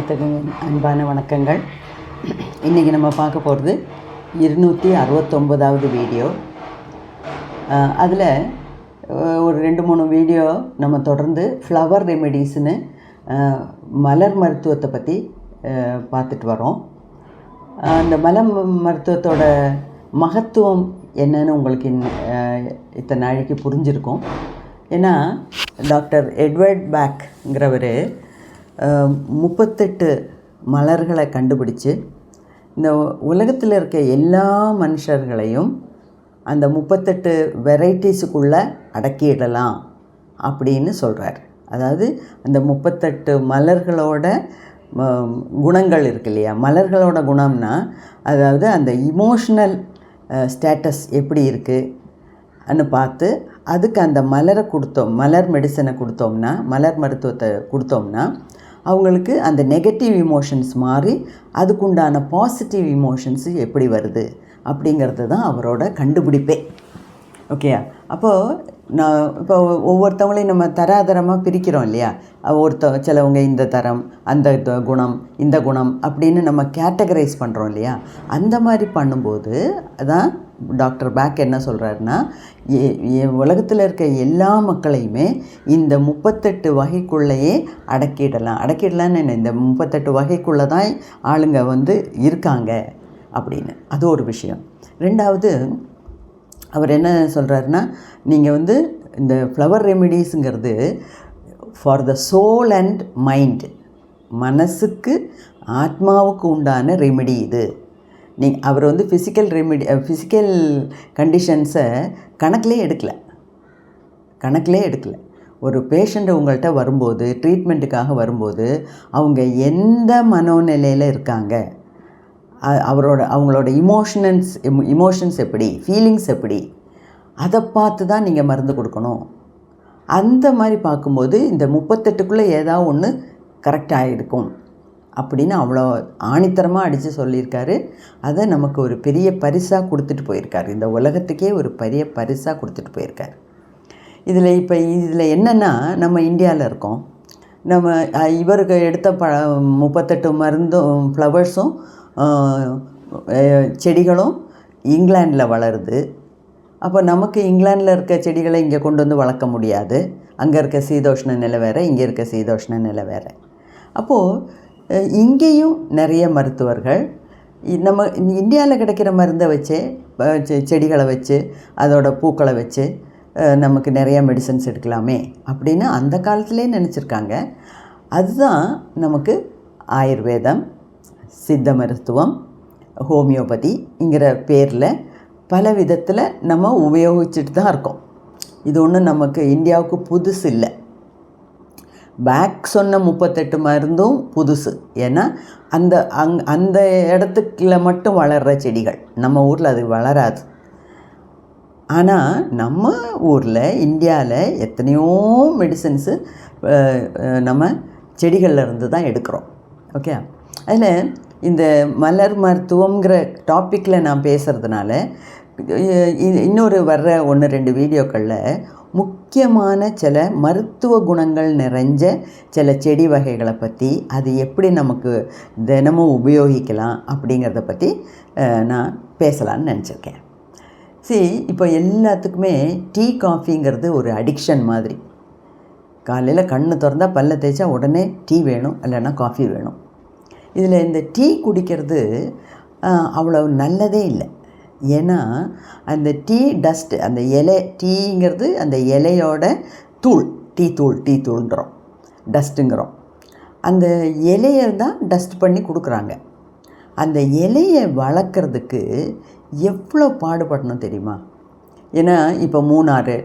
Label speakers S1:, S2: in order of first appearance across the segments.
S1: எல்லாத்துக்கும் அன்பான வணக்கங்கள். இன்றைக்கி நம்ம பார்க்க போகிறது 269வது வீடியோ. அதில் ஒரு 2-3 வீடியோ நம்ம தொடர்ந்து ஃப்ளவர் ரெமெடிஸ்னு மலர் மருத்துவத்தை பற்றி பார்த்துட்டு வரோம். அந்த மலர் மருத்துவத்தோட மகத்துவம் என்னன்னு உங்களுக்கு இத்தனை நாளைக்கு புரிஞ்சிருக்கும். ஏன்னா டாக்டர் எட்வர்ட் பேக்ங்கிறவர் 38 மலர்களை கண்டுபிடிச்சு இந்த உலகத்தில் இருக்க எல்லா மனுஷர்களையும் அந்த 38 வெரைட்டிஸுக்குள்ளே அடக்கிடலாம் அப்படின்னு சொல்கிறார். அதாவது அந்த 38 மலர்களோட குணங்கள் இருக்கு இல்லையா, மலர்களோட குணம்னா அதாவது அந்த இமோஷ்னல் ஸ்டேட்டஸ் எப்படி இருக்குன்னு பார்த்து அதுக்கு அந்த மலரை கொடுத்தோம், மலர் மெடிசனை கொடுத்தோம்னா, மலர் மருத்துவத்தை கொடுத்தோம்னா அவங்களுக்கு அந்த நெகட்டிவ் இமோஷன்ஸ் மாறி அதுக்குண்டான பாசிட்டிவ் இமோஷன்ஸு எப்படி வருது அப்படிங்கிறது தான் அவரோட கண்டுபிடிப்பே. ஓகேயா? அப்போது நான் இப்போ ஒவ்வொருத்தவங்களையும் நம்ம தராதரமாக பிரிக்கிறோம் இல்லையா. சிலவங்க இந்த தரம், அந்த குணம், இந்த குணம் அப்படின்னு நம்ம கேட்டகரைஸ் பண்ணுறோம் இல்லையா. அந்த மாதிரி பண்ணும்போது அதான் டாக்டர் பேக் என்ன சொல்கிறாருன்னா, உலகத்தில் இருக்க எல்லா மக்களையுமே இந்த 38 வகைக்குள்ளேயே அடக்கிடலான்னு என்ன, இந்த 38 வகைக்குள்ளே தான் ஆளுங்க இருக்காங்க அப்படின்னு. அது ஒரு விஷயம். ரெண்டாவது அவர் என்ன சொல்கிறாருன்னா, நீங்கள் இந்த ஃப்ளவர் ரெமிடிஸுங்கிறது for the soul and mind, மனசுக்கு ஆத்மாவுக்கு உண்டான ரெமிடி இது. அவர் ஃபிசிக்கல் கண்டிஷன்ஸை கணக்கிலே எடுக்கலை. ஒரு பேஷண்ட்டு உங்கள்கிட்ட வரும்போது, ட்ரீட்மெண்ட்டுக்காக வரும்போது அவங்க எந்த மனோநிலையில் இருக்காங்க, அவங்களோட இமோஷன்ஸ் எப்படி, ஃபீலிங்ஸ் எப்படி, அதை பார்த்து தான் நீங்கள் மருந்து கொடுக்கணும். அந்த மாதிரி பார்க்கும்போது இந்த 38க்குள்ளே ஏதாவது ஒன்று கரெக்டாக இருக்கும் அப்படின்னு அவ்வளோ ஆணித்தரமாக அடித்து சொல்லியிருக்காரு. அதை நமக்கு ஒரு பெரிய பரிசாக கொடுத்துட்டு போயிருக்காரு, இந்த உலகத்துக்கே ஒரு பெரிய பரிசாக கொடுத்துட்டு போயிருக்காரு. இதில் என்னென்னா, நம்ம இந்தியாவில் இருக்கோம். நம்ம இவருக்கு எடுத்த 38 மருந்தும் ஃப்ளவர்ஸும் செடிகளும் இங்கிலாண்டில் வளருது. அப்போ நமக்கு இங்கிலாண்டில் இருக்க செடிகளை இங்கே கொண்டு வந்து வளர்க்க முடியாது. அங்கே இருக்க சீதோஷ்ண நிலை வேறு, இங்கே இருக்க சீதோஷ்ண நிலை வேறு. அப்போது இங்கேயும் நிறைய மருத்துவர்கள் நம்ம இந்தியாவில் கிடைக்கிற மருந்தை வச்சு, செடிகளை வச்சு, அதோட பூக்களை வச்சு நமக்கு நிறைய மெடிசன்ஸ் எடுக்கலாமே அப்படின்னு அந்த காலத்திலே நினச்சிருக்காங்க. அதுதான் நமக்கு ஆயுர்வேதம், சித்த மருத்துவம், ஹோமியோபதிங்கிற பேரில் பல விதத்தில் நம்ம உபயோகிச்சுட்டு தான் இருக்கோம். இது ஒன்றும் நமக்கு இந்தியாவுக்கு புதுசு இல்லை. பேக் சொன்ன 38 மருந்தும் புதுசு. ஏன்னா அந்த இடத்துக்குள்ள மட்டும் வளர்கிற செடிகள், நம்ம ஊரில் அது வளராது. ஆனால் நம்ம ஊரில், இந்தியாவில் எத்தனையோ மெடிசன்ஸு நம்ம செடிகளில் இருந்து தான் எடுக்கிறோம். ஓகே, அதில் இந்த மலர் மருத்துவங்கிற டாப்பிக்கில் நான் பேசுகிறதுனால இன்னொரு வர்ற 1-2 வீடியோக்களில் முக்கியமான சில மருத்துவ குணங்கள் நிறைஞ்ச சில செடி வகைகளை பற்றி, அது எப்படி நமக்கு தினமும் உபயோகிக்கலாம் அப்படிங்கிறத பற்றி நான் பேசலான்னு நினச்சிருக்கேன். இப்போ எல்லாத்துக்குமே டீ காஃபிங்கிறது ஒரு அடிக்ஷன் மாதிரி. காலையில் கண்ணு திறந்தா பல்ல தேய்ச்சா உடனே டீ வேணும், இல்லைன்னா காஃபி வேணும். இதில் இந்த டீ குடிக்கிறது அவ்வளோ நல்லதே இல்லை. ஏன்னா அந்த டீ டஸ்ட்டு, அந்த இலை, டீங்கிறது அந்த இலையோட தூள், டீ தூள்ன்றோம், டஸ்ட்டுங்கிறோம். அந்த இலையை தான் டஸ்ட் பண்ணி கொடுக்குறாங்க. அந்த இலையை வளர்க்குறதுக்கு எவ்வளோ பாடுபடணும் தெரியுமா? ஏன்னா இப்போ மூணாறு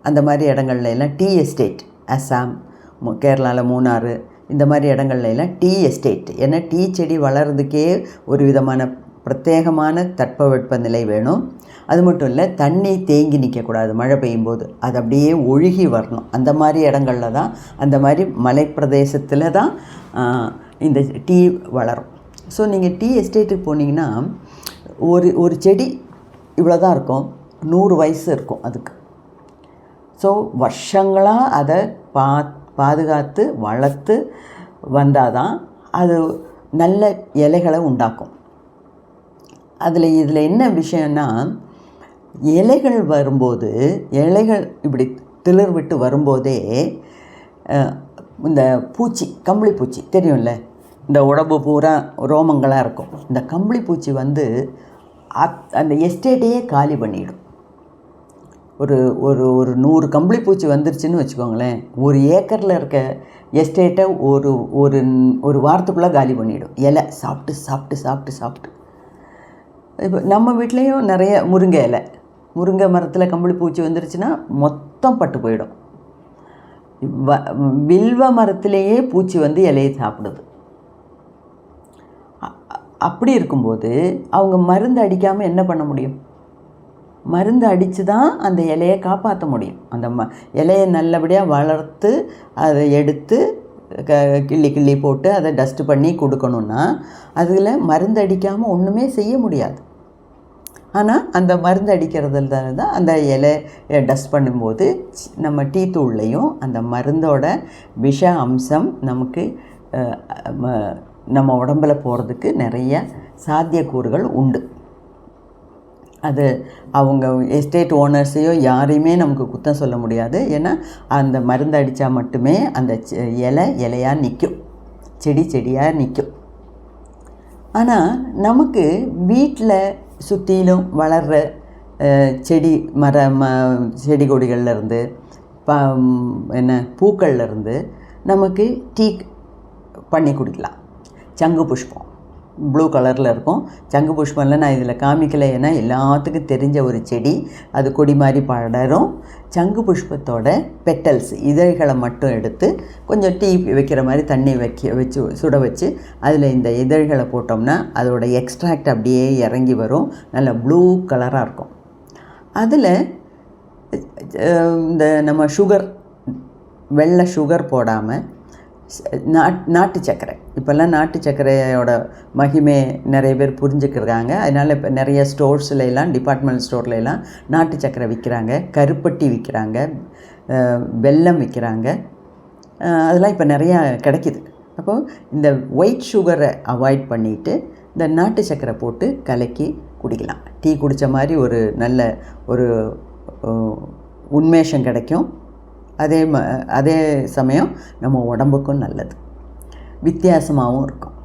S1: அந்த மாதிரி இடங்கள்ல எல்லாம் டீ எஸ்டேட், அசாம், கேரளாவில் மூணாறு இந்த மாதிரி இடங்கள்ல எல்லாம் டீ எஸ்டேட். ஏன்னா டீ செடி வளர்கிறதுக்கே ஒரு விதமான பிரத்யேகமான தட்பவெட்ப நிலை வேணும். அது மட்டும் இல்லை, தண்ணி தேங்கி நிற்கக்கூடாது. மழை பெய்யும்போது அது அப்படியே ஒழுகி வரணும். அந்த மாதிரி இடங்களில் தான், அந்த மாதிரி மலைப்பிரதேசத்தில் தான் இந்த டீ வளரும். ஸோ நீங்கள் டீ எஸ்டேட்டுக்கு போனீங்கன்னா ஒரு செடி இவ்வளோ தான் இருக்கும், 100 வயசு இருக்கும் அதுக்கு. ஸோ வருஷங்களாக அதை பாதுகாத்து வளர்த்து வந்தால் தான் அது நல்ல இலைகளை உண்டாக்கும். இதில் என்ன விஷயம்னா, இலைகள் வரும்போது, இலைகள் இப்படி திளிர் விட்டு வரும்போதே இந்த பூச்சி, கம்பளி பூச்சி தெரியும்ல, இந்த உடம்பு பூரா ரோமங்களாக இருக்கும். இந்த கம்பளி பூச்சி வந்து அந்த எஸ்டேட்டையே காலி பண்ணிடும். ஒரு ஒரு ஒரு 100 கம்பளி பூச்சி வந்துருச்சுன்னு வச்சுக்கோங்களேன், 1 ஏக்கரில் இருக்க எஸ்டேட்டை ஒரு ஒரு ஒரு வாரத்துக்குள்ளே காலி பண்ணிவிடும். இலை சாப்பிட்டு சாப்பிட்டு சாப்பிட்டு சாப்பிட்டு. இப்போ நம்ம வீட்லேயும் நிறைய முருங்கை மரத்தில் கம்பளி பூச்சி வந்துருச்சுன்னா மொத்தம் பட்டு போயிடும். வில்வ மரத்திலேயே பூச்சி வந்து இலையை சாப்பிடுது. அப்படி இருக்கும்போது அவங்க மருந்து அடிக்காமல் என்ன பண்ண முடியும்? மருந்து அடித்து தான் அந்த இலையை காப்பாற்ற முடியும். அந்த இலையை நல்லபடியாக வளர்த்து அதை எடுத்து கிள்ளி போட்டு அதை டஸ்ட்டு பண்ணி கொடுக்கணுன்னா அதில் மருந்து அடிக்காமல் ஒன்றுமே செய்ய முடியாது. ஆனால் அந்த மருந்து அடிக்கிறதுல தான் அந்த இலையை டஸ்ட் பண்ணும்போது நம்ம டீ தூள்லையும் அந்த மருந்தோட விஷ அம்சம் நமக்கு நம்ம உடம்புல போகிறதுக்கு நிறைய சாத்தியக்கூறுகள் உண்டு. அது அவங்க எஸ்டேட் ஓனர்ஸையோ யாரையுமே நமக்கு குத்தம் சொல்ல முடியாது. ஏன்னா அந்த மருந்து அடித்தா மட்டுமே அந்த இலையாக நிற்கும், செடியாக நிற்கும். ஆனால் நமக்கு வீட்டில் சுற்றிலும் வளர்கிற செடி கொடிகள்லேருந்து பூக்கள்லேருந்து நமக்கு டீ பண்ணி குடிக்கலாம். சங்கு புஷ்பம் ப்ளூ கலரில் இருக்கும். சங்கு புஷ்பம்லாம் நான் இதில் காமிக்கலை, ஏன்னா எல்லாத்துக்கும் தெரிஞ்ச ஒரு செடி. அது கொடி மாதிரி படரும். சங்கு புஷ்பத்தோட பெட்டல்ஸ், இதழ்களை மட்டும் எடுத்து கொஞ்சம் டீ வைக்கிற மாதிரி தண்ணி வச்சு சுட வச்சு அதில் இந்த இதழ்களை போட்டோம்னா அதோட எக்ஸ்ட்ராக்ட் அப்படியே இறங்கி வரும். நல்ல ப்ளூ கலராக இருக்கும். அதில் இந்த நம்ம வெள்ளை சுகர் போடாமல் நாட்டு சர்க்கரை, இப்போல்லாம் நாட்டு சர்க்கரையோட மகிமை நிறைய பேர் புரிஞ்சுக்கிறாங்க. அதனால் இப்போ நிறைய ஸ்டோர்ஸ்லாம், டிபார்ட்மெண்ட் ஸ்டோர்லாம் நாட்டு சர்க்கரை விற்கிறாங்க, கருப்பட்டி விற்கிறாங்க, வெல்லம் விற்கிறாங்க. அதெல்லாம் இப்போ நிறையா கிடைக்கிது. அப்போது இந்த ஒயிட் சுகரை அவாய்ட் பண்ணிவிட்டு இந்த நாட்டு சர்க்கரை போட்டு கலக்கி குடிக்கலாம். டீ குடித்த மாதிரி ஒரு நல்ல ஒரு உன்மேஷம் கிடைக்கும். அதே சமயம் நம்ம உடம்புக்கும் நல்லது, வித்தியாசமாகவும் இருக்கும்.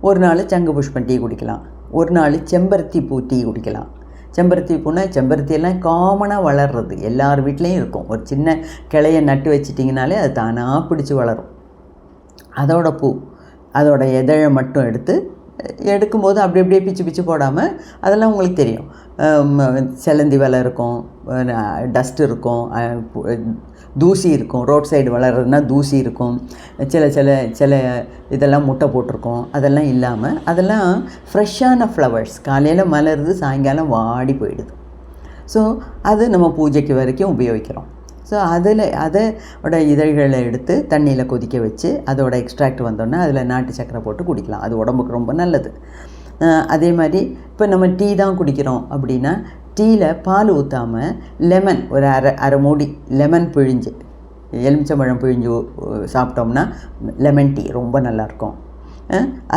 S1: ஒரு நாள் சங்கு புஷ்பம் டீ குடிக்கலாம், ஒரு நாள் செம்பருத்தி பூ டீ குடிக்கலாம். செம்பருத்தி பூனா, செம்பருத்தியெல்லாம் காமனாக வளர்றது, எல்லார் வீட்லேயும் இருக்கும். ஒரு சின்ன கிளையை நட்டு வச்சிட்டிங்கனாலே அது தானாக பிடிச்சி வளரும். அதோட இதழை மட்டும் எடுக்கும்போது அப்படியே பிச்சு போடாமல், அதெல்லாம் உங்களுக்கு தெரியும். செலந்தி வலை இருக்கும், டஸ்ட் இருக்கும், தூசி இருக்கும். ரோட் சைடு வளர்றதுனா தூசி இருக்கும். சில இதெல்லாம் முட்டை போட்டிருக்கும். அதெல்லாம் இல்லாமல் அதெல்லாம் ஃப்ரெஷ்ஷான ஃப்ளவர்ஸ். காலையில் மலருது, சாயங்காலம் வாடி போயிடுது. ஸோ அது நம்ம பூஜைக்கு வரைக்கும் உபயோகிக்கிறோம். ஸோ அதோட இதழ்களை எடுத்து தண்ணியில் கொதிக்க வச்சு அதோட எக்ஸ்ட்ராக்ட் வந்தோன்னா அதில் நாட்டு சக்கரை போட்டு குடிக்கலாம். அது உடம்புக்கு ரொம்ப நல்லது. அதே மாதிரி இப்போ நம்ம டீ தான் குடிக்கிறோம் அப்படின்னா டீயில் பால் ஊற்றாமல் லெமன் ஒரு அரை மூடி லெமன் பிழிஞ்சு, எலுமிச்சம்பழம் பிழிஞ்சு சாப்பிட்டோம்னா லெமன் டீ ரொம்ப நல்லாயிருக்கும்.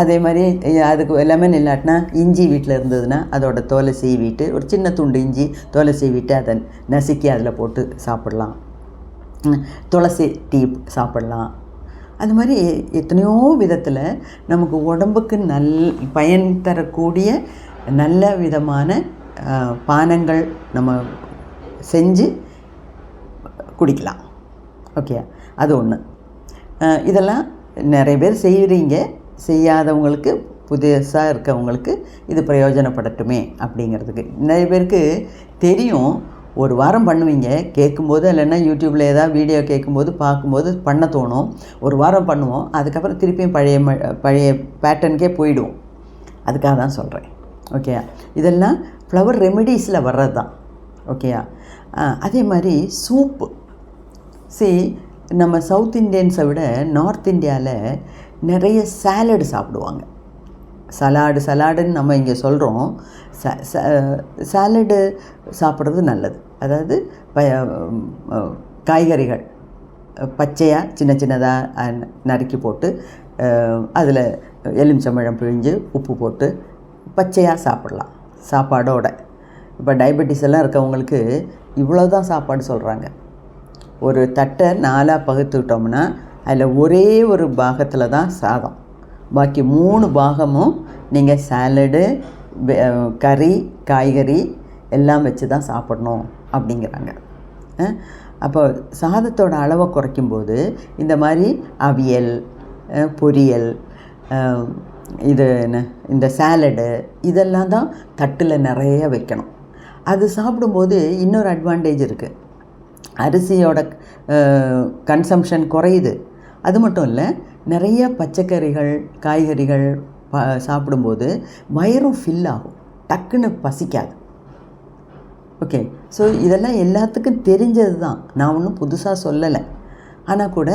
S1: அதே மாதிரி அதுக்கு லெமன் இல்லாட்டினா இஞ்சி வீட்டில் இருந்ததுன்னா அதோட தோலை சீவிட்டு, ஒரு சின்ன துண்டு இஞ்சி தோலை சீவிட்டு அதை நசுக்கி அதில் போட்டு சாப்பிட்லாம். துளசி டீ சாப்பிட்லாம். அது மாதிரி எத்தனையோ விதத்தில் நமக்கு உடம்புக்கு பயன் தரக்கூடிய நல்ல விதமான பானங்கள் நம்ம செஞ்சு குடிக்கலாம். ஓகே, அது ஒன்று. இதெல்லாம் நிறைய பேர் செய்கிறீங்க. செய்யாதவங்களுக்கு, புதுசாக இருக்கவங்களுக்கு இது பிரயோஜனப்படட்டுமே அப்படிங்கிறதுக்கு. நிறைய பேருக்கு தெரியும், ஒரு வாரம் பண்ணுவீங்க, கேட்கும்போது இல்லைன்னா யூடியூப்பில் ஏதாவது வீடியோ கேட்கும்போது பார்க்கும்போது பண்ண தோணும். ஒரு வாரம் பண்ணுவோம், அதுக்கப்புறம் திருப்பியும் பழைய பேட்டர்னுக்கே போயிடுவோம். அதுக்காக தான் சொல்கிறேன். ஓகேயா, இதெல்லாம் ஃப்ளவர் ரெமெடிஸில் வர்றது தான். ஓகேயா. அதே மாதிரி சூப்பு. நம்ம சவுத் இண்டியன்ஸை விட நார்த் இந்தியாவில் நிறைய சாலடு சாப்பிடுவாங்க. சலாடுன்னு நம்ம இங்கே சொல்கிறோம். சாலடு சாப்பிட்றது நல்லது. அதாவது காய்கறிகள் பச்சையாக சின்னதாக நறுக்கி போட்டு அதில் எலுமிச்சம்பழம் பிழிஞ்சு உப்பு போட்டு பச்சையாக சாப்பிடலாம் சாப்பாடோட. இப்போ டயபெட்டிஸ் எல்லாம் இருக்கவங்களுக்கு இவ்வளோ தான் சாப்பாடு சொல்கிறாங்க. ஒரு தட்டை 4 பகுத்துக்கிட்டோம்னா அதில் ஒரே ஒரு பாகத்தில் தான் சாதம், பாக்கி 3 பாகமும் நீங்கள் சாலடு, கறி, காய்கறி எல்லாம் வச்சு தான் சாப்பிடணும் அப்படிங்கிறாங்க. அப்போ சாதத்தோட அளவை குறைக்கும்போது இந்த மாதிரி அவியல், பொரியல், இது என்ன இந்த சாலடு இதெல்லாம் தான் தட்டில் நிறைய வைக்கணும். அது சாப்பிடும்போது இன்னொரு அட்வான்டேஜ் இருக்குது. அரிசியோட கன்சம்ஷன் குறையுது. அது மட்டும் இல்லை, நிறைய பச்சைக்கறிகள், காய்கறிகள் சாப்பிடும்போது வயிறும் ஃபில் ஆகும், டக்குன்னு பசிக்காது. ஓகே, ஸோ இதெல்லாம் எல்லாத்துக்கும் தெரிஞ்சது தான், நான் ஒன்றும் புதுசாக சொல்லலை. ஆனால் கூட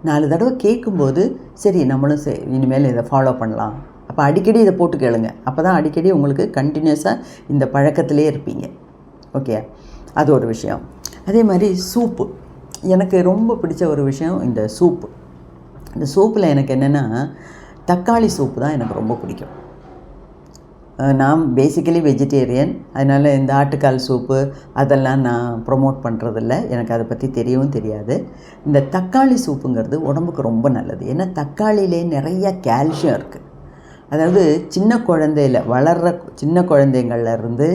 S1: 4 தடவை கேட்கும்போது சரி நம்மளும் இனிமேல் இதை ஃபாலோ பண்ணலாம். அப்போ அடிக்கடி இதை போட்டு கேளுங்க. அப்போ தான் அடிக்கடி உங்களுக்கு கண்டினியூஸாக இந்த பழக்கத்திலே இருப்பீங்க. ஓகே, அது ஒரு விஷயம். அதே மாதிரி சூப்பு, எனக்கு ரொம்ப பிடிச்ச ஒரு விஷயம் இந்த சூப்பு. இந்த சூப்பில் எனக்கு என்னென்னா தக்காளி சூப்பு தான் எனக்கு ரொம்ப பிடிக்கும். நான் பேசிக்கலி வெஜிடேரியன், அதனால் இந்த ஆட்டுக்கால் சூப்பு அதெல்லாம் நான் ப்ரொமோட் பண்ணுறதில்ல, எனக்கு அதை பற்றி தெரியவும் தெரியாது. இந்த தக்காளி சூப்புங்கிறது உடம்புக்கு ரொம்ப நல்லது. ஏன்னா தக்காளியிலே நிறைய கால்சியம் இருக்குது. அதாவது சின்ன குழந்தையில் வளர்கிற சின்ன குழந்தைங்கள்லேருந்து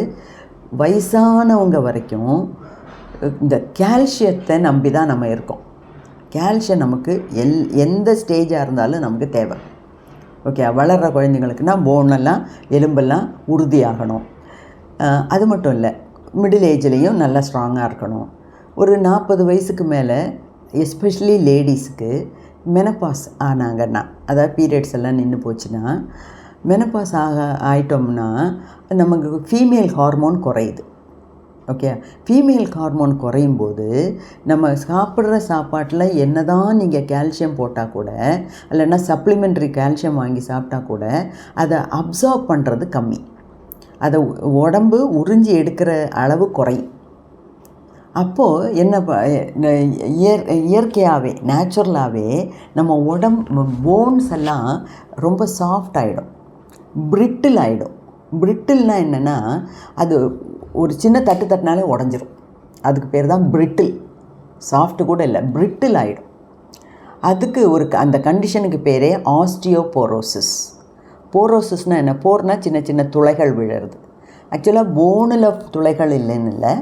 S1: வயசானவங்க வரைக்கும் இந்த கால்சியத்தை நம்பி தான் நம்ம இருக்கோம். கால்சியம் நமக்கு எந்த ஸ்டேஜாக இருந்தாலும் நமக்கு தேவை. ஓகே, வளர்கிற குழந்தைங்களுக்குன்னா போனெல்லாம் எலும்பெல்லாம் உறுதியாகணும். அது மட்டும் இல்லை, மிடில் ஏஜ்லேயும் நல்லா ஸ்ட்ராங்காக இருக்கணும். ஒரு 40 வயசுக்கு மேலே எஸ்பெஷலி லேடிஸுக்கு மெனப்பாஸ் ஆனாங்கன்னா, அதாவது பீரியட்ஸ் எல்லாம் நின்று போச்சுன்னா, மெனப்பாஸ் ஆகிட்டோம்னா நமக்கு ஃபீமேல் ஹார்மோன் குறையுது. ஓகே, ஃபீமேல் ஹார்மோன் குறையும் போது நம்ம சாப்பிட்ற சாப்பாட்டில் என்ன தான் நீங்கள் கால்சியம் போட்டால் கூட, இல்லைன்னா சப்ளிமெண்ட்ரி கால்சியம் வாங்கி சாப்பிட்டா கூட அதை அப்சார்ப் பண்ணுறது கம்மி. அதை உடம்பு உறிஞ்சி எடுக்கிற அளவு குறையும். அப்போது என்ன இயற்கையாகவே நேச்சுரலாகவே நம்ம போன்ஸ் எல்லாம் ரொம்ப சாஃப்ட் ஆகிடும், பிரிட்டில் ஆகிடும். பிரிட்டில்னால் என்னென்னா அது ஒரு சின்ன தட்டினாலே உடஞ்சிரும். அதுக்கு பேர் தான் பிரிட்டில். சாஃப்ட்டு கூட இல்லை, பிரிட்டில் ஆகிடும். அதுக்கு அந்த கண்டிஷனுக்கு பேரே ஆஸ்டியோபோரோசிஸ். போரோசிஸ்னால் என்ன? போர்னால் சின்ன சின்ன துளைகள் விழுறது. ஆக்சுவலாக போனில் துளைகள் இல்லைன்னு இல்லை,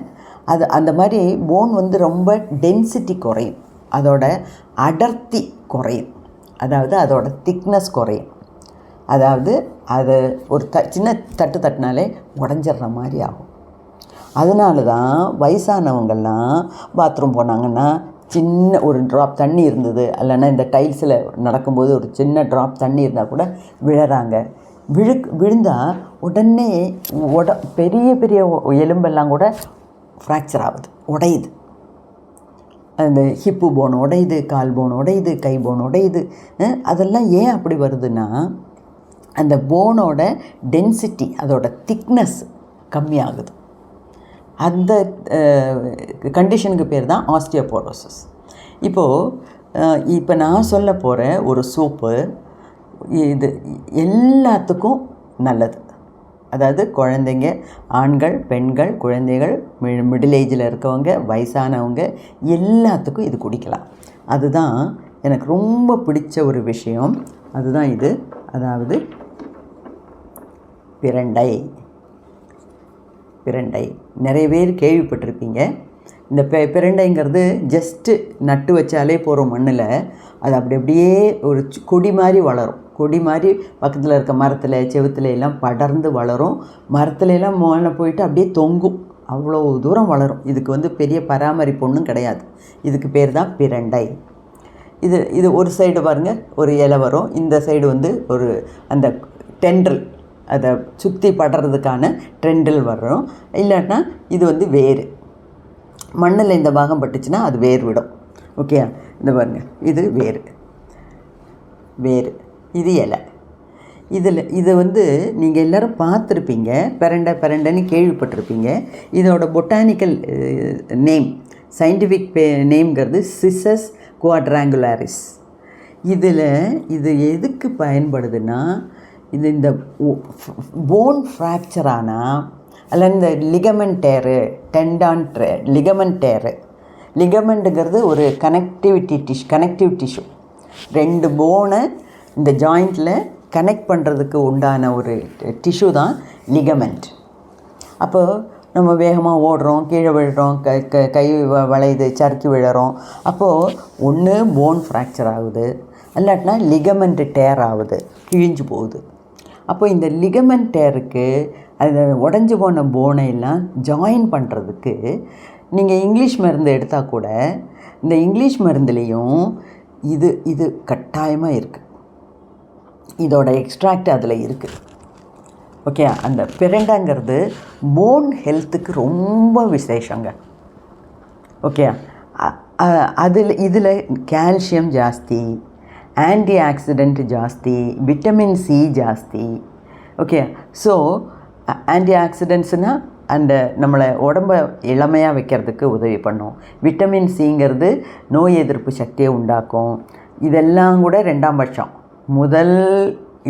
S1: அது அந்த மாதிரி போன் ரொம்ப டென்சிட்டி குறையும், அதோட அடர்த்தி குறையும், அதாவது அதோட திக்னஸ் குறையும். அதாவது அது ஒரு சின்ன தட்டினாலே உடஞ்சிட்ற மாதிரி ஆகும். அதனால தான் வயசானவங்கள்லாம் பாத்ரூம் போனாங்கன்னா சின்ன ஒரு ட்ராப் தண்ணி இருந்தது, இல்லைன்னா இந்த டைல்ஸில் நடக்கும்போது ஒரு சின்ன ட்ராப் தண்ணி இருந்தால் கூட விழுறாங்க. விழுந்தால் உடனே பெரிய பெரிய எலும்பெல்லாம் கூட ஃப்ராக்சர் ஆகுது, உடையுது. அந்த ஹிப்பு போன் உடையுது, கால் போன் உடையுது, கை போன் உடையுது. அதெல்லாம் ஏன் அப்படி வருதுன்னா, அந்த போனோட டென்சிட்டி, அதோட திக்னஸ் கம்மியாகுது. அந்த கண்டிஷனுக்கு பேர் தான் ஆஸ்டியோபோரோசிஸ். இப்போ நான் சொல்ல போகிற ஒரு சூப்பு இது எல்லாத்துக்கும் நல்லது. அதாவது குழந்தைங்க, ஆண்கள், பெண்கள், குழந்தைகள், மிடில் ஏஜில் இருக்கவங்க, வயசானவங்க எல்லாத்துக்கும் இது குடிக்கலாம். அதுதான் எனக்கு ரொம்ப பிடிச்ச ஒரு விஷயம். அதுதான் இது, அதாவது பிரண்டை. நிறைய பேர் கேள்விப்பட்டிருப்பீங்க. இந்த பிரண்டைங்கிறது ஜஸ்ட்டு நட்டு வச்சாலே போகிற மண்ணில் அது அப்படியே ஒரு கொடி மாதிரி வளரும். கொடி மாதிரி பக்கத்தில் இருக்க மரத்தில், செவுத்துல எல்லாம் படர்ந்து வளரும். மரத்துல எல்லாம் மேலே போயிட்டு அப்படியே தொங்கும், அவ்வளோ தூரம் வளரும். இதுக்கு பெரிய பராமரிப்பு ஒன்றும் கிடையாது. இதுக்கு பேர் தான் பிரண்டை. இது ஒரு சைடு பாருங்கள், ஒரு இலை வரும். இந்த சைடு ஒரு அந்த டெண்டல், அதை சுற்றி படுறதுக்கான டெண்டல் வரும். இல்லாட்டினா இது வேர். மண்ணில் இந்த பாகம் பட்டுச்சுன்னா அது வேர் விடும். ஓகே, இந்த பாருங்கள், இது வேர், இது இலை. இதை நீங்கள் எல்லோரும் பார்த்துருப்பீங்க, பிரண்டைன்னு கேள்விப்பட்டிருப்பீங்க. இதோட பொட்டானிக்கல் நேம், சயின்டிஃபிக் நேம்ங்கிறது சிசஸ் குவாட்ராங்குலாரிஸ். இதில் இது எதுக்கு பயன்படுதுன்னா, இந்த போன் ஃப்ராக்சர் ஆனால், அல்ல இந்த லிகமெண்ட் டேரு, டெண்டான் லிகமெண்ட் டேரு. லிகமெண்ட்டுங்கிறது ஒரு கனெக்டிவ் டிஷ்யூ. 2 போனை இந்த ஜாயிண்டில் கனெக்ட் பண்ணுறதுக்கு உண்டான ஒரு டிஷ்யூ தான் லிகமெண்ட். அப்போது நம்ம வேகமாக ஓடுறோம், கீழே விழுறோம், கை வளையுது, சறுக்கி விழுறோம். அப்போது ஒன்று போன் ஃப்ராக்சர் ஆகுது, இல்லாட்டினா லிகமெண்ட் டேர் ஆகுது, கிழிஞ்சு போகுது. அப்போ இந்த லிகமெண்ட் டேருக்கு அது உடஞ்சி போன போனை எல்லாம் ஜாயின் பண்ணுறதுக்கு நீங்கள் இங்கிலீஷ் மருந்து எடுத்தால் கூட இந்த இங்கிலீஷ் மருந்துலேயும் இது கட்டாயமாக இருக்குது. இதோட எக்ஸ்ட்ராக்ட் அதில் இருக்குது. ஓகே, அந்த பெரண்டாங்கிறது போன் ஹெல்த்துக்கு ரொம்ப விசேஷங்க. ஓகே, இதில் கால்சியம் ஜாஸ்தி, ஆன்டி ஆக்சிடெண்ட் ஜாஸ்தி, விட்டமின் சி ஜாஸ்தி. ஓகே, ஸோ ஆன்டி ஆக்சிடென்ட்ஸ்னால் அந்த நம்மளை உடம்பை இளமையாக வைக்கிறதுக்கு உதவி பண்ணும். விட்டமின் சிங்கிறது நோய் எதிர்ப்பு சக்தியை உண்டாக்கும். இதெல்லாம் கூட 2ஆம் பட்சம். முதல்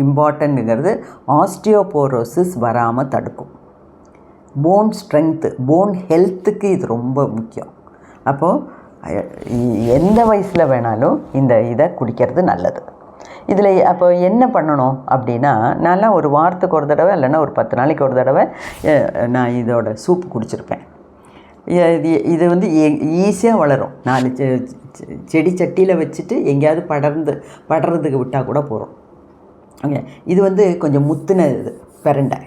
S1: இம்பார்ட்டன்ட்ங்கிறது ஆஸ்டியோபோரோசிஸ் வராமல் தடுக்கும். போன் ஸ்ட்ரென்த்து, போன் ஹெல்த்துக்கு இது ரொம்ப முக்கியம். அப்போது எந்த வயசில் வேணாலும் இதை குடிக்கிறது நல்லது. இதில் அப்போ என்ன பண்ணணும் அப்படின்னா, நான்லாம் ஒரு வாரத்துக்கு ஒரு தடவை இல்லைன்னா ஒரு 10 நாளைக்கு ஒரு தடவை நான் இதோட சூப் குடிச்சிருப்பேன். இது வந்து ஈஸியாக வளரும். 4 செடி சட்டியில் வச்சுட்டு எங்கேயாவது படறதுக்கு விட்டால் கூட போகிறோம். ஓகே, இது வந்து கொஞ்சம் முத்துன இது பெரண்டை,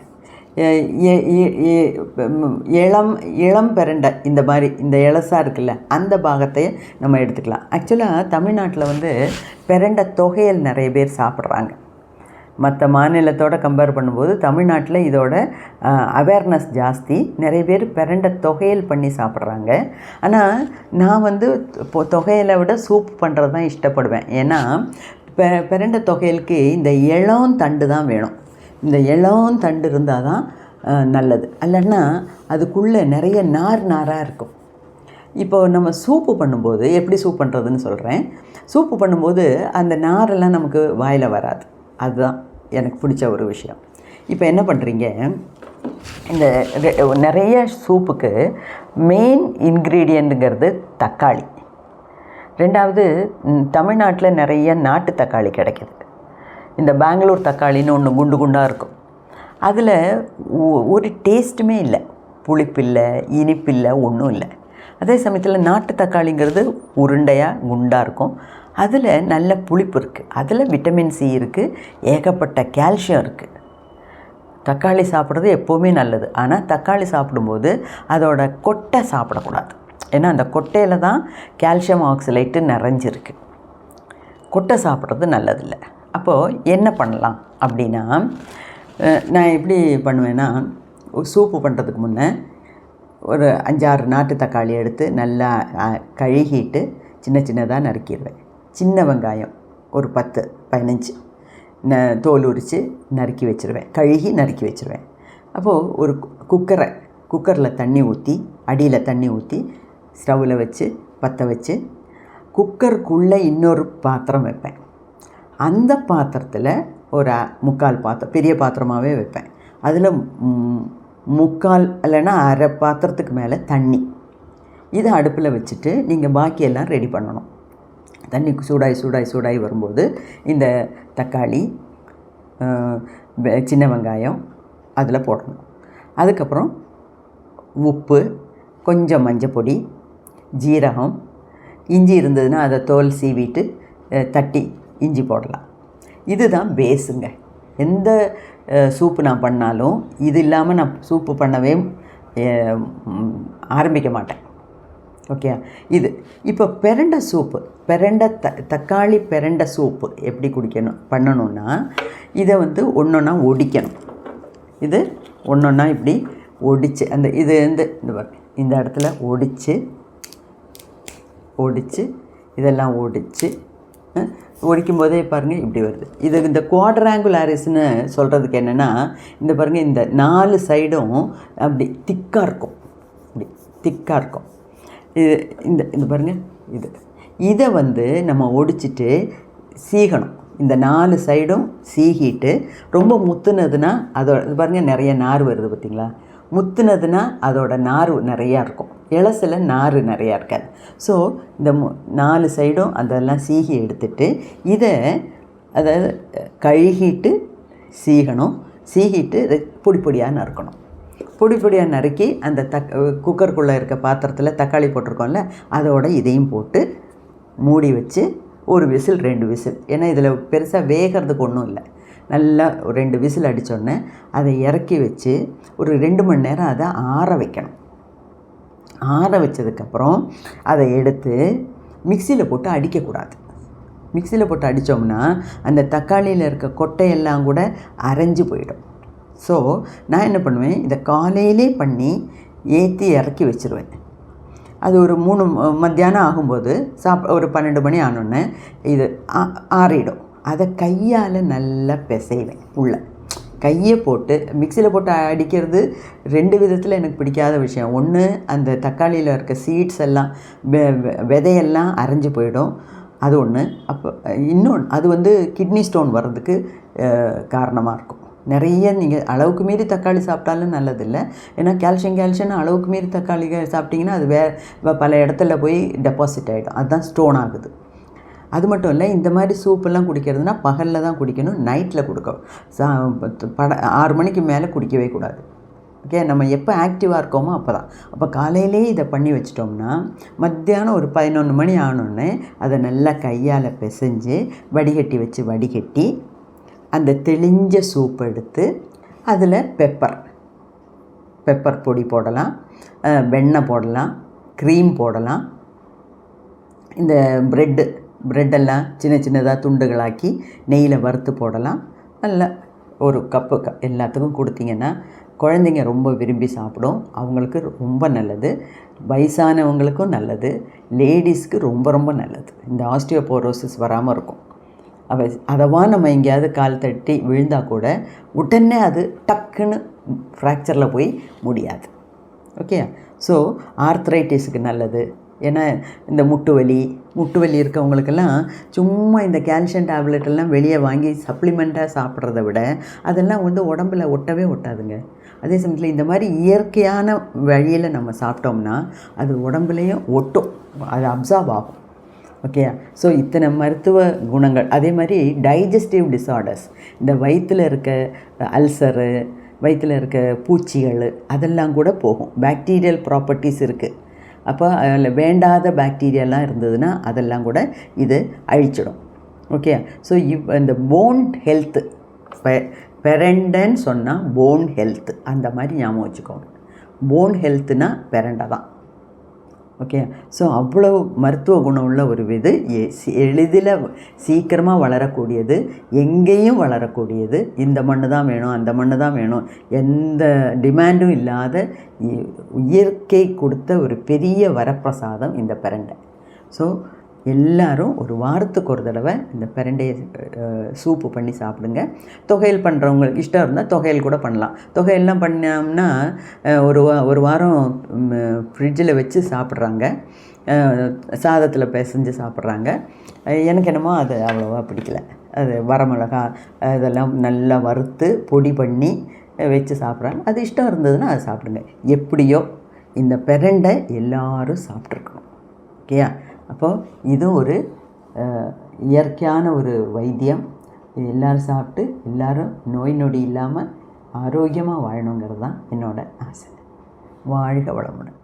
S1: இளம் பெரண்டை. இந்த மாதிரி இந்த இலசாக இருக்குல்ல, அந்த பாகத்தை நம்ம எடுத்துக்கலாம். ஆக்சுவலாக தமிழ்நாட்டில் வந்து பெரண்டை தொகையல் நிறைய பேர் சாப்பிட்றாங்க. மற்ற மாநிலத்தோடு கம்பேர் பண்ணும்போது தமிழ்நாட்டில் இதோட அவேர்னஸ் ஜாஸ்தி. நிறைய பேர் பெரண்டை தொகையல் பண்ணி சாப்பிட்றாங்க. ஆனால் நான் வந்து தொகையலை விட சூப் பண்ணுறது தான் இஷ்டப்படுவேன். ஏன்னா பெரண்டை தொகையலுக்கு இந்த இளம் தண்டு தான் வேணும். இந்த இளம் தண்டு இருந்தால் தான் நல்லது. இல்லைன்னா அதுக்குள்ளே நிறைய நாராக இருக்கும். இப்போது நம்ம சூப்பு பண்ணும்போது எப்படி சூப் பண்ணுறதுன்னு சொல்கிறேன். சூப்பு பண்ணும்போது அந்த நாரெல்லாம் நமக்கு வாயில் வராது. அதுதான் எனக்கு பிடிச்ச ஒரு விஷயம். இப்போ என்ன பண்ணுறீங்க, இந்த நிறைய சூப்புக்கு மெயின் இன்க்ரீடியண்ட்டுங்கிறது தக்காளி. 2வது, தமிழ்நாட்டில் நிறைய நாட்டு தக்காளி கிடைக்கிது. இந்த பெங்களூர் தக்காளின்னு ஒன்று குண்டு குண்டாக இருக்கும். அதில் ஒரு டேஸ்ட்டுமே இல்லை, புளிப்பில்லை, இனிப்பில்லை, ஒன்றும் இல்லை. அதே சமயத்தில் நாட்டு தக்காளிங்கிறது உருண்டையாக குண்டாக இருக்கும். அதில் நல்ல புளிப்பு இருக்குது, அதில் விட்டமின் சி இருக்குது, ஏகப்பட்ட கால்சியம் இருக்குது. தக்காளி சாப்பிட்றது எப்போவுமே நல்லது. ஆனால் தக்காளி சாப்பிடும்போது அதோட கொட்டை சாப்பிடக்கூடாது. ஏன்னா அந்த கொட்டையில் தான் கால்சியம் ஆக்சலேட்டு நிறைஞ்சிருக்கு. கொட்டை சாப்பிட்றது நல்லதில்லை. அப்போது என்ன பண்ணலாம் அப்படின்னா, நான் எப்படி பண்ணுவேன்னா, சூப்பு பண்ணுறதுக்கு முன்னே ஒரு 5-6 நாட்டு தக்காளி எடுத்து நல்லா கழுகிட்டு சின்னதாக நறுக்கிடுவேன். சின்ன வெங்காயம் ஒரு 10-15 தோல் உரித்து நறுக்கி வச்சுருவேன், கழுகி நறுக்கி வச்சுருவேன். அப்போது ஒரு குக்கரில் தண்ணி ஊற்றி, அடியில் தண்ணி ஊற்றி ஸ்டவ்வில் வச்சு பற்ற வச்சு குக்கருக்குள்ளே இன்னொரு பாத்திரம் வைப்பேன். அந்த பாத்திரத்தில் ஒரு 3/4 பாத்திரம், பெரிய பாத்திரமாகவே வைப்பேன். அதில் 3/4 இல்லைன்னா அரை பாத்திரத்துக்கு மேலே தண்ணி. இதை அடுப்பில் வச்சுட்டு நீங்கள் பாக்கியெல்லாம் ரெடி பண்ணணும். தண்ணி சூடாகி வரும்போது இந்த தக்காளி, சின்ன வெங்காயம் அதில் போடணும். அதுக்கப்புறம் உப்பு, கொஞ்சம் மஞ்சப்பொடி, ஜீரகம், இஞ்சி இருந்ததுன்னா அதை தோல் சீவிட்டு தட்டி இஞ்சி போடலாம். இதுதான் பேஸுங்க. எந்த சூப்பு நான் பண்ணாலும் இது இல்லாமல் நான் சூப்பு பண்ணவே ஆரம்பிக்க மாட்டேன். ஓகே, இது இப்போ பெரண்டை சூப்பு, தக்காளி பெரண்டை சூப்பு எப்படி பண்ணணுன்னா, இதை வந்து ஒன்றொன்னா ஒடிக்கணும். இது ஒன்றொன்னா இப்படி ஒடிச்சு, அந்த இது இந்த இடத்துல ஒடிச்சு இதெல்லாம் ஒடிக்கும் போதே பாருங்கள் இப்படி வருது. இந்த குவாட்ராங்குலாரிஸ்னு சொல்கிறதுக்கு என்னென்னா, இந்த பாருங்கள், இந்த 4 சைடும் அப்படி திக்காக இருக்கும். இது பாருங்கள், இதை வந்து நம்ம ஒடிச்சிட்டு சீகணும். இந்த 4 சைடும் சீகிட்டு, ரொம்ப முத்துனதுன்னா அதோட பாருங்கள் நிறைய நார் வருது பார்த்திங்களா, முத்துனதுன்னா அதோட நார் நிறையா இருக்கும், இலசில் நார் நிறையா இருக்காது. ஸோ இந்த 4 சைடும் அதெல்லாம் சீகி எடுத்துட்டு இதை அதாவது கழுகிட்டு சீகணும். சீகிட்டு இதை பொடி பொடியாக நறுக்கணும். பொடி பொடியாக நறுக்கி அந்த குக்கருக்குள்ளே இருக்க பாத்திரத்தில் தக்காளி போட்டிருக்கோம்ல அதோட இதையும் போட்டு மூடி வச்சு ஒரு விசில் 2 விசில், ஏன்னா இதில் பெருசாக வேகிறதுக்கு ஒன்றும் இல்லை, நல்லா ஒரு 2 விசில் அடித்தோடனே அதை இறக்கி வச்சு ஒரு 2 மணி நேரம் அதை ஆற வைக்கணும். ஆற வச்சதுக்கப்புறம் அதை எடுத்து மிக்சியில் போட்டு அடிக்கக்கூடாது. மிக்சியில் போட்டு அடித்தோம்னா அந்த தக்காளியில் இருக்க கொட்டையெல்லாம் கூட அரைஞ்சு போயிடும். ஸோ நான் என்ன பண்ணுவேன், இதை காலையிலே பண்ணி ஏற்றி இறக்கி வச்சுருவேன். அது ஒரு 3 மத்தியானம் ஆகும்போது ஒரு 12 மணி ஆனோடனே இது ஆறிடும். அதை கையால் நல்லா பிசைவேன். கையை போட்டு மிக்சியில் போட்டு அடிக்கிறது 2 விதத்தில் எனக்கு பிடிக்காத விஷயம். ஒன்று, அந்த தக்காளியில் இருக்க சீட்ஸ் எல்லாம் விதையெல்லாம் அரைஞ்சு போயிடும், அது ஒன்று. அப்போ இன்னொன்று, அது கிட்னி ஸ்டோன் வர்றதுக்கு காரணமாக இருக்கும். நிறைய நீங்கள் அளவுக்கு மீறி தக்காளி சாப்பிட்டாலும் நல்லதில்லை, ஏன்னா கால்சியம் அளவுக்கு மீறி தக்காளி சாப்பிட்டிங்கன்னா அது பல இடத்துல போய் டெபாசிட் ஆகிடும், அதுதான் ஸ்டோன் ஆகுது. அது மட்டும் இல்லை, இந்த மாதிரி சூப்பெல்லாம் குடிக்கிறதுனா பகலில் தான் குடிக்கணும், நைட்டில் கொடுக்கணும். 6 மணிக்கு மேலே குடிக்கவே கூடாது. ஓகே, நம்ம எப்போ ஆக்டிவாக இருக்கோமோ அப்போ தான். அப்போ காலையிலே இதை பண்ணி வச்சிட்டோம்னா மத்தியானம் ஒரு 11 மணி ஆனோடனே அதை நல்லா கையால் பிசைஞ்சு வடிகட்டி அந்த தெளிஞ்ச சூப் எடுத்து அதில் பெப்பர் பொடி போடலாம், வெண்ணெய் போடலாம், க்ரீம் போடலாம். இந்த ப்ரெட்டெல்லாம் சின்னதாக துண்டுகளாக்கி நெய்யில் வறுத்து போடலாம். நல்லா ஒரு கப்பு எல்லாத்துக்கும் கொடுத்தீங்கன்னா குழந்தைங்க ரொம்ப விரும்பி சாப்பிடும். அவங்களுக்கு ரொம்ப நல்லது, வயசானவங்களுக்கும் நல்லது, லேடிஸ்க்கு ரொம்ப ரொம்ப நல்லது. இந்த ஆஸ்டியோபோரோசிஸ் வராமல் இருக்கும். அதவா நம்ம எங்கேயாவது கால் தட்டி விழுந்தால் கூட உடனே அது டக்குன்னு ஃப்ராக்சரில் போய் முடியாது. ஓகே, ஸோ ஆர்த்ரைட்டிஸுக்கு நல்லது. ஏன்னா இந்த முட்டு வலி இருக்கவங்களுக்கெல்லாம் சும்மா இந்த கால்சியம் டேப்லெட்டெல்லாம் வெளியே வாங்கி சப்ளிமெண்ட்டாக சாப்பிட்றத விட அதெல்லாம் உடம்பில் ஒட்டவே ஒட்டாதுங்க. அதே சமயத்தில் இந்த மாதிரி இயற்கையான வழியில் நம்ம சாப்பிட்டோம்னா அது உடம்புலேயும் ஒட்டும், அது அப்சார்ப் ஆகும். ஓகே, ஸோ இத்தனை மருத்துவ குணங்கள். அதே மாதிரி டைஜஸ்டிவ் டிஸார்டர்ஸ், இந்த வயிற்றில் இருக்க அல்சரு, வயிற்றில் இருக்க பூச்சிகள் அதெல்லாம் கூட போகும். பாக்டீரியல் ப்ராப்பர்ட்டிஸ் இருக்குது. அப்போ அதில் வேண்டாத பாக்டீரியாலாம் இருந்ததுன்னா அதெல்லாம் கூட இது அழிச்சிடும். ஓகே, ஸோ இந்த போன் ஹெல்த்து, பெரண்டைன்னு சொன்னால் போன் ஹெல்த்து, அந்த மாதிரி ஞாபகம் வச்சுக்கோங்க. போன் ஹெல்த்துனா பெரண்டை தான். ஓகே, ஸோ அவ்வளோ மருத்துவ குணம் உள்ள ஒரு இது, எளிதில் சீக்கிரமாக வளரக்கூடியது, எங்கேயும் வளரக்கூடியது. இந்த மண்ணு தான் வேணும், அந்த மண்ணு தான் வேணும், எந்த டிமாண்டும் இல்லாத இயற்கை கொடுத்த ஒரு பெரிய வரப்பிரசாதம் இந்த பிரண்டை. ஸோ எல்லோரும் ஒரு வாரத்துக்கு ஒரு தடவை இந்த பிரண்டையை சூப்பு பண்ணி சாப்பிடுங்க. தொகையல் பண்ணுறவங்களுக்கு இஷ்டம் இருந்தால் தொகையல் கூட பண்ணலாம். தொகையெல்லாம் பண்ணோம்னா ஒரு வாரம் ஃப்ரிட்ஜில் வச்சு சாப்பிட்றாங்க, சாதத்தில் பிசைஞ்சு சாப்பிட்றாங்க. எனக்கு என்னமோ அது அவ்வளோவா பிடிக்கல. அது வரமிளகா இதெல்லாம் நல்லா வறுத்து பொடி பண்ணி வச்சு சாப்பிட்றாங்க. அது இஷ்டம் இருந்ததுன்னா அதை சாப்பிடுங்க. எப்படியோ இந்த பிரண்டை எல்லோரும் சாப்பிட்ருக்கணும். ஓகேயா? அப்போது இது ஒரு இயற்கையான ஒரு வைத்தியம். இது எல்லோரும் சாப்பிட்டு எல்லோரும் நோய் நொடி இல்லாமல் ஆரோக்கியமாக வாழணுங்கிறது தான் என்னோடய ஆசை. வாழ்க வளமுடன்.